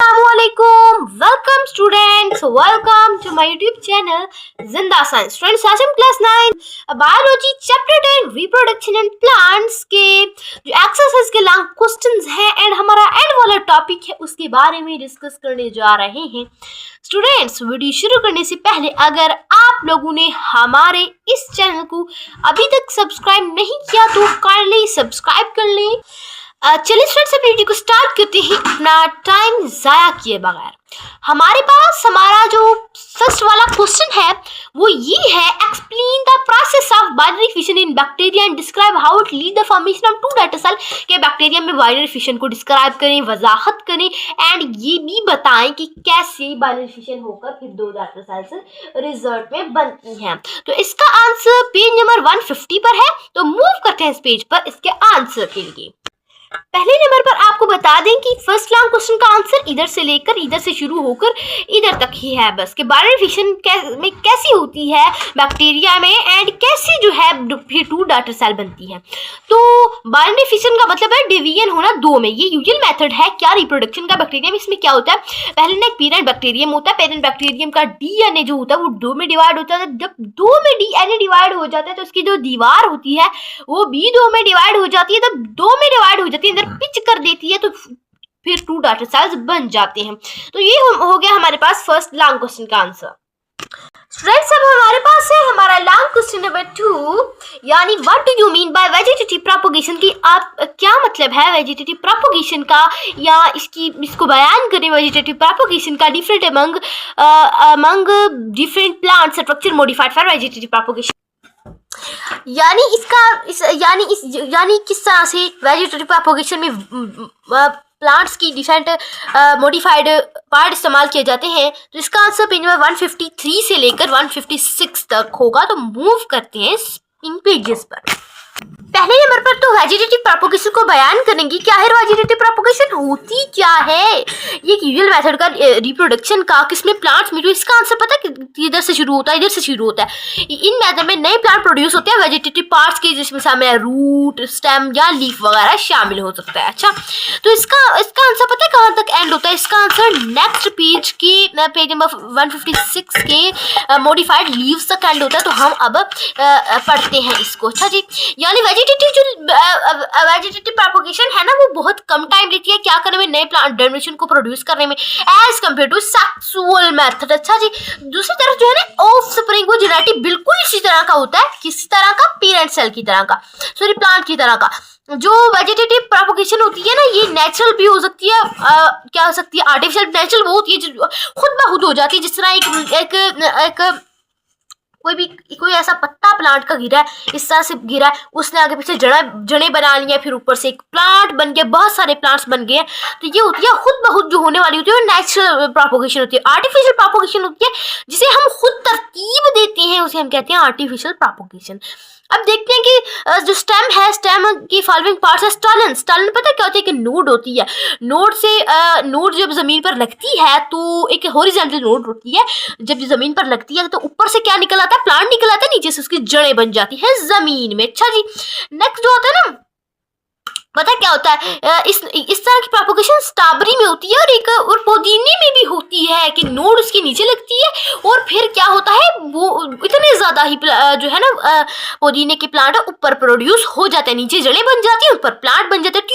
Assalamualaikum. Welcome students. Welcome to my YouTube channel Zinda Science. Students, आज हम class 9 biology chapter 10 reproduction and plants के जो exercise के long questions हैं and हमारा एंड वाला टॉपिक है उसके बारे में डिस्कस करने जा रहे हैं। स्टूडेंट्स, वीडियो शुरू करने से पहले अगर आप लोगों ने हमारे इस चैनल को अभी तक सब्सक्राइब नहीं किया तो काइंडली सब्सक्राइब कर लें। चलिए स्टूडेंट्स, अपनी वीडियो को स्टार्ट करते हैं अपना टाइम जाया किए बगैर। हमारे पास हमारा जो फर्स्ट वाला क्वेश्चन है वो ये है, explain the process of binary fission in bacteria and describe how it lead the formation of two daughter cell. के बैक्टीरिया में बाइनरी फिशन को डिस्क्राइब करें, वजाहत करें एंड ये भी बताएं कि कैसे बाइनरी फिशन होकर फिर दो डाटा सेल्स रिजल्ट में बनती हैं। तो इसका आंसर पेज नंबर 150 पर है। तो मूव करते हैं इस पेज पर इसके आंसर के लिए। पहले नंबर पर आपको बता दें कि फर्स्ट लॉन्ग क्वेश्चन का आंसर इधर से लेकर इधर से शुरू होकर इधर तक ही है बस, कि बाइनरी फिशन में कैसी होती है बैक्टीरिया में एंड कैसे जो है फिर टू डाटर सेल बनती है। तो बाइनरी फिशन का मतलब है डिवीजन होना दो में। ये यूजुअल मेथड है क्या रिप्रोडक्शन का बैक्टीरिया में। इसमें क्या होता है, पहले ना एक पेरेंट बैक्टीरियम होता है, पेरेंट बैक्टीरियम का डीएनए जो होता है वो दो में डिवाइड होता है। जब दो में डीएनए डिवाइड हो जाता है तो उसकी जो दीवार होती है वो भी दो में डिवाइड हो जाती है। तब दो में डिवाइड हो जाती है, अंदर पिच कर देती है, तो फिर टू डाटर सेल्स बन जाते हैं। तो ये हो गया हमारे पास फर्स्ट लॉन्ग क्वेश्चन का आंसर। स्टूडेंट्स, अब हमारे पास है हमारा लॉन्ग क्वेश्चन नंबर 2, यानी what do you mean by vegetative propagation की। आप क्या मतलब है वेजिटेटिव प्रोपगेशन का, या इसको बयान करें वेजिटेटिव प्रोपगेशन का different among different plants structure modified for vegetative propagation. यानी किस तरह से वेजिटेटिव प्रोपगेशन में प्लांट्स की डिफरेंट मॉडिफाइड पार्ट इस्तेमाल किए जाते हैं। तो इसका आंसर पेज नंबर 153 से लेकर 156 तक होगा। तो मूव करते हैं इन पेजेस पर। पहले नंबर पर तो वेजिटेटिव प्रोपगेशन को बयान करेंगे। क्या है वेजिटेटिव प्रोपगेशन, होती क्या है। ये यूजुअल मेथड का रिप्रोडक्शन का किसमें प्लांट्स में। जो इसका आंसर पता है कि इधर से शुरू होता है, इधर से शुरू होता है। इन मेथड में नए प्लांट प्रोड्यूस होते हैं वेजिटेटिव पार्ट्स के, जिसमें शामिल रूट, स्टेम या लीफ वगैरह शामिल हो सकता है। अच्छा, तो इसका आंसर पता है कहाँ तक एंड होता है। इसका आंसर नेक्स्ट पेज के पेज नंबर 156 के मॉडिफाइड लीव्स तक एंड होता है। तो हम अब पढ़ते हैं इसको। अच्छा जी, यानी वेजिटेटिव प्रोपगेशन है ना वो बहुत कम टाइम लेती है क्या करने में, नए प्लांट जनरेशन को प्रोड्यूस करने में, as compared to sexual method. अच्छा जी, दूसरी तरफ जो है ना ऑफ स्प्रिंग, वो जेनेटिक बिल्कुल इसी तरह का होता है। किस तरह का, पेरेंट सेल की तरह का, सॉरी प्लांट की तरह का। जो वेजिटेटिव प्रोपगेशन होती है ना ये नेचुरल भी हो सकती है, क्या हो सकती है आर्टिफिशियल। नेचुरल वो होती है जो खुद ब खुद हो जाती है। जिस तरह एक कोई ऐसा पत्ता प्लांट का गिरा है, इस तरह से गिरा है, उसने आगे पीछे जड़े बना लिया, फिर ऊपर से एक प्लांट बन गया, बहुत सारे प्लांट्स बन गए। तो ये होती है खुद ब खुद जो होने वाली होती है, नेचुरल प्रोपगेशन होती है। आर्टिफिशियल प्रोपगेशन होती है जिसे हम खुद तरतीब देते हैं, उसे हम कहते हैं आर्टिफिशियल प्रोपगेशन। अब देखते हैं कि जो स्टेम है, स्टेम की फॉलोइंग पार्ट्स है। स्टालन पता क्या होती है कि नोड होती है। नोड जब जमीन पर लगती है तो एक हॉरिजॉन्टल नोड होती है। जब जमीन पर लगती है तो ऊपर से क्या निकल आता है, प्लांट निकल आता है, नीचे से उसकी जड़ें बन जाती है जमीन में। अच्छा जी, नेक्स्ट जो होता है ना, पता क्या होता है, इस तरह की प्रोपगेशन स्ट्रॉबेरी में होती है और पुदीने में भी होती है कि नोड उसके नीचे लगती है और फिर क्या होता है वो इतने ज्यादा ही जो है ना पुदीने के प्लांट ऊपर प्रोड्यूस हो जाते हैं, नीचे जड़ें बन जाती हैं, ऊपर प्लांट बन जाते हैं।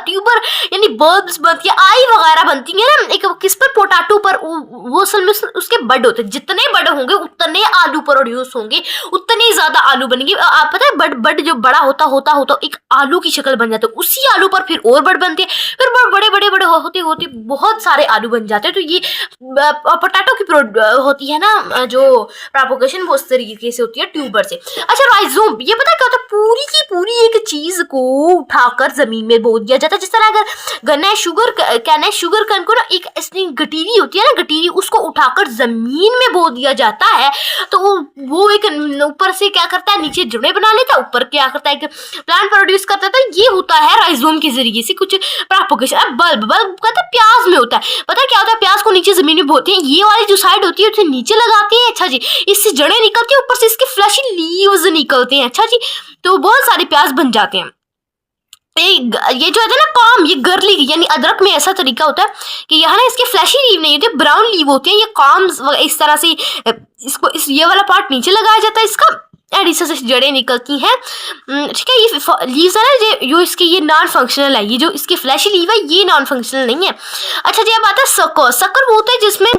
ट्यूबर यानी बल्ब्स बनती है, आई वगैरह बनती है ना। एक किस पर, पोटैटो पर, वो असल में उसके बड होते हैं। जितने बड़े होंगे उतने आलू प्रोड्यूस होंगे, उतने ज्यादा आलू बनेंगे। आप पता है बड जो बड़ा होता एक आलू की शक्ल बन जाता है। उसी आलू पर फिर और बड़ बनते हैं, फिर बड़े होते बहुत सारे आलू बन जाते हैं। तो ये पोटैटो की होती है ना जो प्रोपगेशन, वो उस तरीके से होती है ट्यूबर से। अच्छा, राइजोम, ये पता क्या होता है, पूरी की पूरी एक चीज को उठाकर जमीन में बो दिया जाता है। जिस तरह अगर गन्ना शुगर कन को ना एक गटीरी होती है ना, गटीरी, उसको उठाकर जमीन में बो दिया जाता है तो वो एक ऊपर से क्या करता है, नीचे जड़ें बना लेता है, ऊपर क्या करता है एक प्लांट प्रोड्यूस करता है। ये होता है राइजोम के जरिए से कुछ प्रोपगेशन। अब बल्ब कहते हैं प्याज में होता है। पता है क्या होता है, प्याज को नीचे जमीन में बोते हैं, ये वाली जो साइड होती है उसे नीचे लगाते हैं। अच्छा जी, इससे जड़ें निकलती है, ऊपर से इसके फ्लैशी लीव्स निकलते हैं। अच्छा जी, तो बहुत सारे प्याज बन जाते हैं। ये जो है ना कॉम, ये गर्ली यानी अदरक में ऐसा तरीका होता है कि यहाँ ना इसके फ्लैशी लीव नहीं होती, ब्राउन लीव होती है। ये कॉम्स इस तरह से इसको ये वाला पार्ट नीचे लगाया जाता है इसका, एंड इससे जड़ें निकलती हैं। ठीक है, ये लीव्स है ना जो इसके ये नॉन फंक्शनल है, ये जो इसकी फ्लैशी लीव है ये नॉन फंक्शनल नहीं है। अच्छा जी, अब आता है सकर। सकर वो होता है जिसमें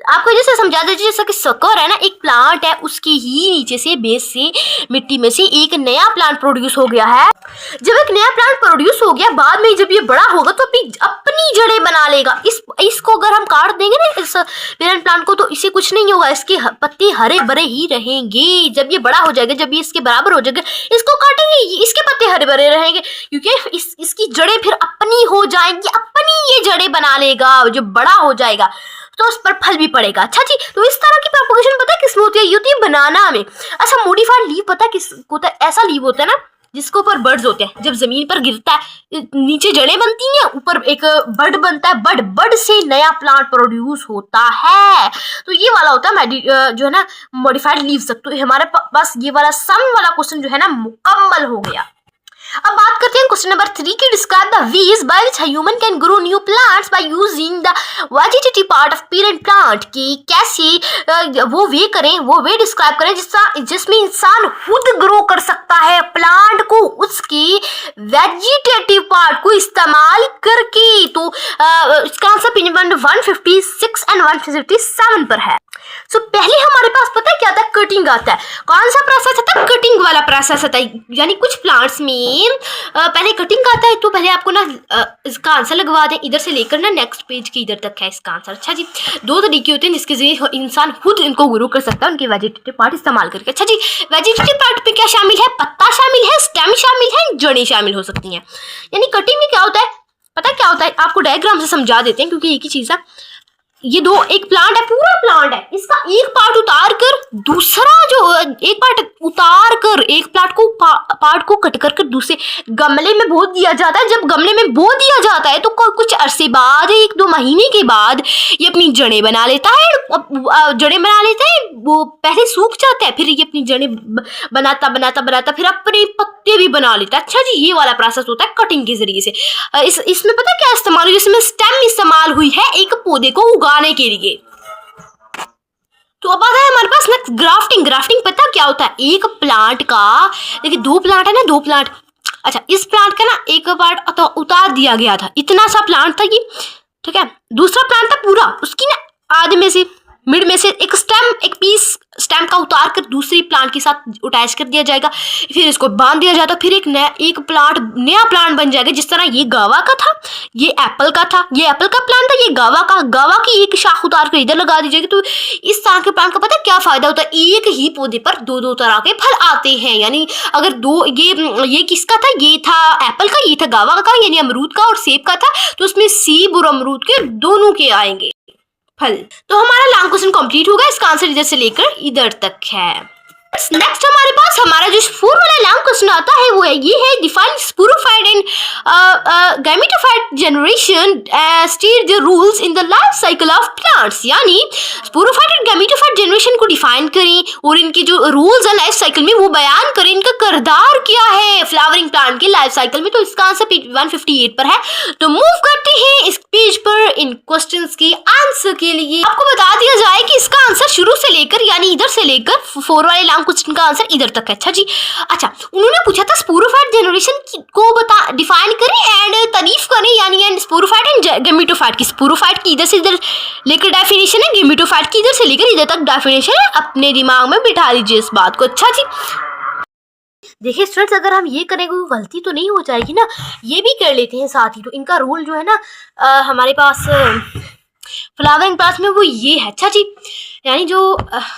आपको जैसे समझा दीजिए, जैसा कि सकर है ना एक प्लांट है, उसके ही नीचे से बेस से मिट्टी में से एक नया प्लांट प्रोड्यूस हो गया है। जब एक नया प्लांट प्रोड्यूस हो गया, बाद में जब ये बड़ा होगा तो अपनी जड़ें बना लेगा। इसको अगर हम काट देंगे ना इस पेरेंट प्लांट को, तो इसे कुछ नहीं होगा, इसके पत्ते हरे भरे ही रहेंगे। जब ये बड़ा हो जाएगा, जब ये इसके बराबर हो जाएगा, इसको काटेंगे, इसके पत्ते हरे भरे रहेंगे, क्योंकि इसकी जड़ें फिर अपनी हो जाएंगी, अपनी ये जड़ें बना लेगा। जब बड़ा हो जाएगा तो उस पर फल भी पड़ेगा। अच्छा जी, तो इस तरह की प्रोपगेशन पता है किसमें होती है? ये होती है बनाना में। अच्छा, मॉडिफाइड लीव पता है किस होता है? ऐसा लीव होता है ना जिसके ऊपर बर्ड्स होते हैं, जब जमीन पर गिरता है नीचे जड़ें बनती हैं, ऊपर एक बर्ड बनता है, बर्ड से नया प्लांट प्रोड्यूस होता है। तो ये वाला होता है जो है ना मॉडिफाइड लीव्स। तो हमारे पास ये वाला सम वाला क्वेश्चन जो है ना मुकम्मल हो गया। अब बात करते हैं क्वेश्चन नंबर 3 की। Describe the ways by which human can grow new plants by using the vegetative part of parent plant. की कैसे वो वे डिस्क्राइब करें जिसमें इंसान खुद ग्रो कर सकता है प्लांट को, उसके वेजिटेटिव पार्ट को इस्तेमाल करके। तो इसका आंसर पेज नंबर 156 एंड 157 पर है। सो पहले हमारे पास पता है क्या आता है? कटिंग आता है। कौन सा प्रोसेस आता है? कटिंग वाला प्रोसेस आता है। यानी कुछ प्लांट्स में पहले कटिंग आता है। तो पहले आपको ना इसका आंसर लगवा दें, इधर से लेकर ना नेक्स्ट पेज के इधर तक है इसका आंसर। अच्छा जी, 2 तरीके होते हैं जिसके जरिए इंसान खुद इनको ग्रो कर सकता है उनके वेजिटेटिव पार्ट इस्तेमाल करके। अच्छा जी, वेजिटेटिव पार्ट पे क्या शामिल है? पत्ता शामिल है, स्टेम शामिल है, जड़ें शामिल हो सकती हैं। यानी कटिंग में क्या होता है? पता है क्या होता है? आपको डायग्राम से समझा देते हैं क्योंकि एक ही चीज है। ये एक प्लांट है, पूरा प्लांट है, इसका एक पार्ट उतार कर दूसरा एक पार्ट को कट कर दूसरे गमले में बो दिया जाता है। जब गमले में बो दिया जाता है तो कुछ अरसे बाद, 1-2 महीने के बाद ये अपनी जड़ें बना लेता है। वो पहले सूख जाता है, फिर ये अपनी जड़ें बनाता फिर अपने पत्ते भी बना लेता है। अच्छा जी, ये वाला प्रोसेस होता है कटिंग के जरिए से। इसमें पता है क्या इस्तेमाल हुई? इसमें स्टेम इस्तेमाल हुई है एक पौधे को उगाने के लिए। तो अब आता है हमारे पास नेक्स्ट ग्राफ्टिंग पता क्या होता है? एक प्लांट का, देखिए 2 प्लांट है ना, 2 प्लांट। अच्छा, इस प्लांट का ना एक पार्ट उतार दिया गया था, इतना सा प्लांट था ये, ठीक है। दूसरा प्लांट था पूरा, उसकी ना आधे में से मिड में से एक पीस स्टेम का उतार कर दूसरी प्लांट के साथ अटैच कर दिया जाएगा, फिर इसको बांध दिया जाता, फिर एक नया प्लांट बन जाएगा। जिस तरह ये गावा का था, ये एप्पल का था, ये एप्पल का प्लांट था, ये गावा की एक शाख उतार कर इधर लगा दी जाएगी। तो इस तरह के प्लांट का पता है क्या फायदा होता है? एक ही पौधे पर 2-2 तरह के फल आते हैं। यानी अगर ये किसका था? ये था एप्पल का, ये था गावा का, यानी अमरूद का और सेब का था। तो उसमें सेब और अमरूद के दोनों के आएंगे फल। तो हमारा लॉन्ग क्वेश्चन कंप्लीट होगा। इसका आंसर इधर से लेकर इधर तक है। नेक्स्ट हमारे पास हमारा जो 4 वाला लॉन्ग क्वेश्चन आता है वो है ये है, define sporophyte and gametophyte generation, state the rules in the life cycle of plants. यानी स्पोरोफाइट एंड गैमेटोफाइट जनरेशन को डिफाइन करें और इनके जो रूल्स है लाइफ साइकिल में वो बयान करें, इनका किरदार क्या है फ्लावरिंग प्लांट के लाइफ साइकिल में। तो इसका आंसर पेज 158 पर है। तो मूव करते हैं इस पेज पर इन क्वेश्चंस के आंसर के लिए। आपको बता दिया जाए कि इसका आंसर शुरू से लेकर यानी इधर से लेकर 4 वाले लॉन्ग क्वेश्चन का आंसर इधर तक है। अच्छा जी, अच्छा उन्होंने पूछा था स्पोरोफाइट जनरेशन को डिफाइन करें एंड तारीफ करें, यानी एंड स्पोरोफाइट एंड गैमेटोफाइट की। स्पोरोफाइट की इधर से इधर लेकर डेफिनेशन है, गैमेटोफाइट की इधर से लेकर इधर तक डेफिनेशन है। अपने दिमाग में बिठा लीजिए इस बात को। अच्छा जी, देखिए स्टूडेंट्स, अगर हम ये करेंगे कोई गलती तो नहीं हो जाएगी ना, ये भी कर लेते हैं साथ ही। तो इनका रूल जो है ना हमारे पास फ्लावरिंग प्लांट्स में वो ये है। अच्छा जी, यानी जो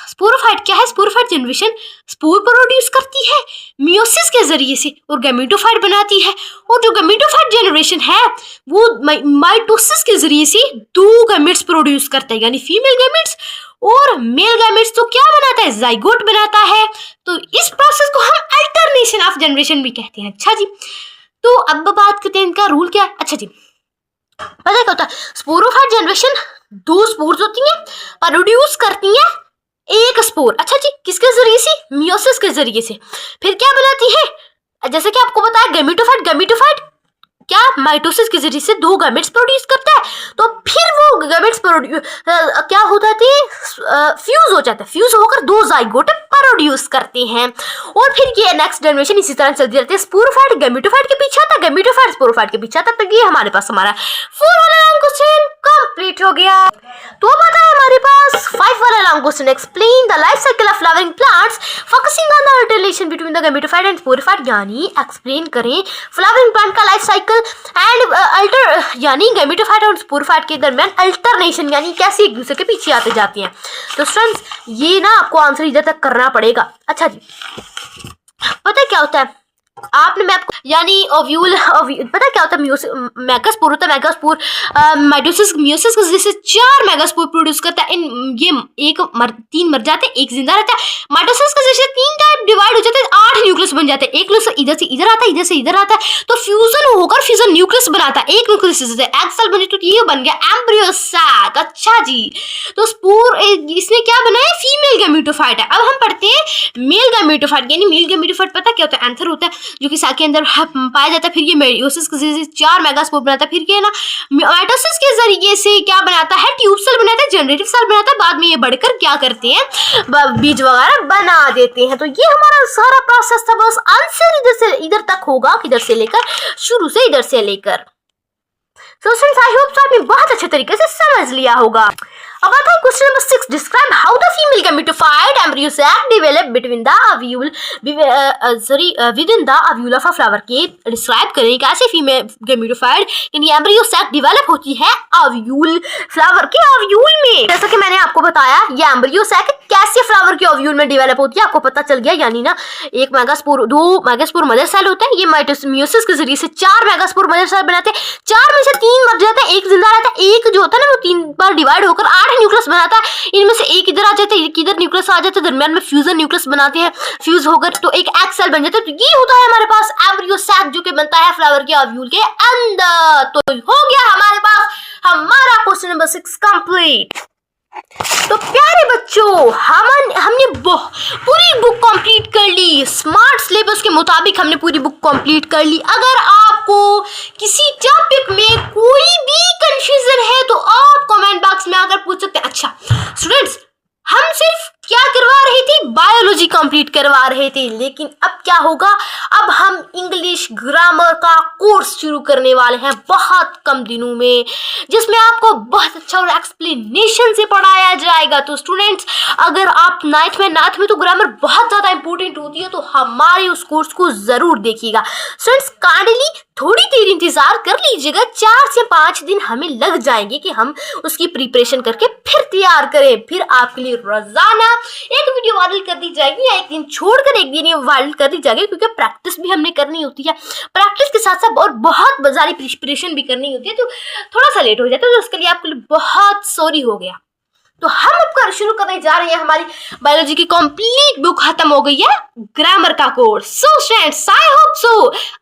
स्पोरोफाइट क्या है? स्पोरोफाइट जनरेशन स्पोर प्रोड्यूस करती है मियोसिस के जरिए से और गैमेटोफाइट बनाती है। और जो गैमेटोफाइट जनरेशन है वो माइटोसिस के जरिए से 2 गैमेट्स प्रोड्यूस करता है, यानी फीमेल गैमेट्स और मेल गैमेट्स। तो क्या बनाता है? जाइगोट बनाता है। तो इस प्रोसेस को हम अल्टरनेशन ऑफ जनरेशन भी कहते हैं। अच्छा जी, तो अब बात करते हैं इनका रूल क्या है। अच्छा जी, पता है क्या होता है? स्पोरोफाइट जनरेशन 2 स्पोर्स होती हैं, प्रोड्यूस करती हैं एक स्पोर। अच्छा जी, किसके जरिए से? मियोसिस के जरिए से। फिर क्या बनाती है? जैसे कि आपको पता है गैमेटोफाइट क्या माइटोसिस के जरिए से 2 गैमेट्स प्रोड्यूस करता है, तो फिर वो गैमेट्स क्या होता थे, फ्यूज हो जाता है, फ्यूज होकर 2 जाइगोट प्रोड्यूस करते हैं। और फिर ये नेक्स्ट जनरेशन इसी तरह चलती रहती है, स्पोरोफाइट गैमेटोफाइट के पीछे आता, गैमेटोफाइट स्पोरोफाइट के पीछे आता। तो ये हमारे पास हमारा 4 वाला लॉन्ग क्वेश्चन कंप्लीट हो गया। तो अब आता है हमारे पास 5 वाला long question, explain the life cycle of flowering plants focusing on the relation between the gametophyte and sporophyte, यानी एक्सप्लेन करें फ्लावरिंग प्लांट का लाइफ साइकिल एंड अल्टर यानी गैमेटोफाइट और स्पोरोफाइट के दरमियान अल्टरनेशन यानी कैसे एक दूसरे के पीछे आते जाते हैं। तो स्टूडेंट्स ये ना आपको आंसर इधर तक करना पड़ेगा। अच्छा जी, पता है क्या होता है, आपने मैं आपको यानी ओव्यूल पता क्या होता है, मेगास्पोर होता है, मेगास्पोर माइटोसिस मियोसिस के जैसे 4 मेगास्पोर प्रोड्यूस करता है। ये 3 मर जाते हैं, 1 जिंदा रहता है। माइटोसिस के जैसे 3 टाइप डिवाइड हो जाते हैं, 8 न्यूक्लियस बन जाते हैं। एक न्यूक्लियस इधर से इधर आता है, इधर से इधर आता है, तो फ्यूजन होकर फ्यूजन न्यूक्लियस बनाता है। एक न्यूक्लियस से एग सेल बने, तो ये बन गया एम्ब्रियो सैक। अच्छा जी, तो स्पोर इसने क्या बनाया, फीमेल गैमेटोफाइट है। अब हम पढ़ते हैं मेल गैमेटोफाइट, यानी मेल गैमेटोफाइट पता क्या होता है, एंथर होता है जो कि साक के अंदर पाया जाता है। फिर ये मेयोसिस के जरिए 4 मेगास्पोर बनाता है। फिर क्या है ना, माइटोसिस के जरिए से क्या बनाता है, ट्यूब सेल बनाता है, जनरेटिव सेल बनाता है। बाद में ये बढ़कर क्या करते हैं, बीज वगैरह बना देते हैं। तो ये हमारा सारा प्रोसेस था। बस आंसर इधर से इधर तक होगा, किधर से लेकर, शुरू से इधर से लेकर। So since I hope so आपने बहुत अच्छे तरीके से समझ लिया होगा। अब आता है question number 6, describe how the female gametophyte embryo sac develop between the ovule within the ovule of a flower के डिस्क्राइब करें कैसे फीमेल गैमेटोफाइट यानी एम्ब्रियो सैक डेवलप होती है ओव्यूल फ्लावर के ओव्यूल में। जैसा कि मैंने आपको बताया, ये एम्ब्रियो सैक कैसे फ्लावर के ओव्यूल में डेवलप होती है आपको पता चल गया। यानी ना 1 मेगास्पोर 2 मेगास्पोर मदर सेल होता है, ये मियोसिस के जरिए से 4 मेगास्पोर मदर सेल बनाते हैं। 4 में से 3 मर जाते हैं, 1 जिंदा रहता है। एक जो होता है ना वो 3 बार डिवाइड होकर 8 न्यूक्लियस बनाता है। इनमें से एक इधर आ जाता है, एक इधर न्यूक्लियस आ जाता है, दरमियान में फ्यूजन न्यूक्लियस बनाते हैं, फ्यूज होकर तो एक एग सेल बन जाता है। तो ये होता है हमारे पास एम्ब्रियो सैक जो कि बनता है फ्लावर के ओव्यूल के अंदर। तो हो गया हमारे पास हमारा क्वेश्चन नंबर 6 कंप्लीट। तो प्यारे बच्चों, हमने पूरी बुक कंप्लीट कर ली, स्मार्ट सिलेबस के मुताबिक हमने पूरी बुक कंप्लीट कर ली। अगर आपको किसी टॉपिक में कोई भी कंफ्यूजन है तो आप कमेंट बॉक्स में आकर पूछ सकते हैं। अच्छा स्टूडेंट्स, हम सिर्फ क्या करवा रहे थे, बायोलॉजी कंप्लीट करवा रहे थे, लेकिन अब क्या होगा, अब हम इंग्लिश ग्रामर का कोर्स शुरू करने वाले हैं बहुत कम दिनों में, जिसमें आपको बहुत अच्छा और एक्सप्लेनेशन से पढ़ाया जाएगा। तो स्टूडेंट्स, अगर आप नाइन्थ में तो ग्रामर बहुत ज़्यादा इंपॉर्टेंट होती है, तो हमारे उस कोर्स को ज़रूर देखिएगा। स्टूडेंट्स काइंडली थोड़ी देर इंतजार कर लीजिएगा, 4 से 5 दिन हमें लग जाएंगे कि हम उसकी प्रिपरेशन करके फिर तैयार करें। फिर आपके लिए रोजाना एक वीडियो वायरल कर दी जाएगी या एक दिन छोड़कर एक दिन ये वायरल कर दी जाएगी, क्योंकि प्रैक्टिस भी हमने करनी होती है। प्रैक्टिस के साथ साथ और बहुत सारी प्रिपरेशन भी करनी होती है, तो थोड़ा सा लेट हो जाता है, तो उसके लिए आपके लिए बहुत सॉरी हो गया। तो हम अब शुरू करने जा रहे हैं, हमारी बायोलॉजी की कंप्लीट बुक खत्म हो गई है, ग्रामर का course. So friends, I hope so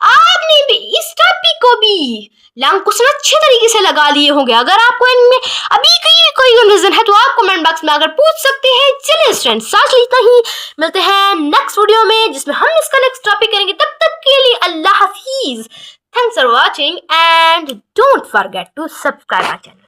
आपने भी इस टॉपिक को भी लॉन्ग क्वेश्चन अच्छे तरीके से लगा लिए होंगे। अगर आपको इनमें अभी कोई कंफ्यूजन है तो आप कमेंट बॉक्स में आकर पूछ सकते हैं। चलिए फ्रेंड्स, साथ लेते ही मिलते हैं नेक्स्ट वीडियो में, जिसमें हम इसका नेक्स्ट टॉपिक करेंगे। तब तक के लिए अल्लाह हाफिज। Thanks for watching and don't forget to subscribe our channel.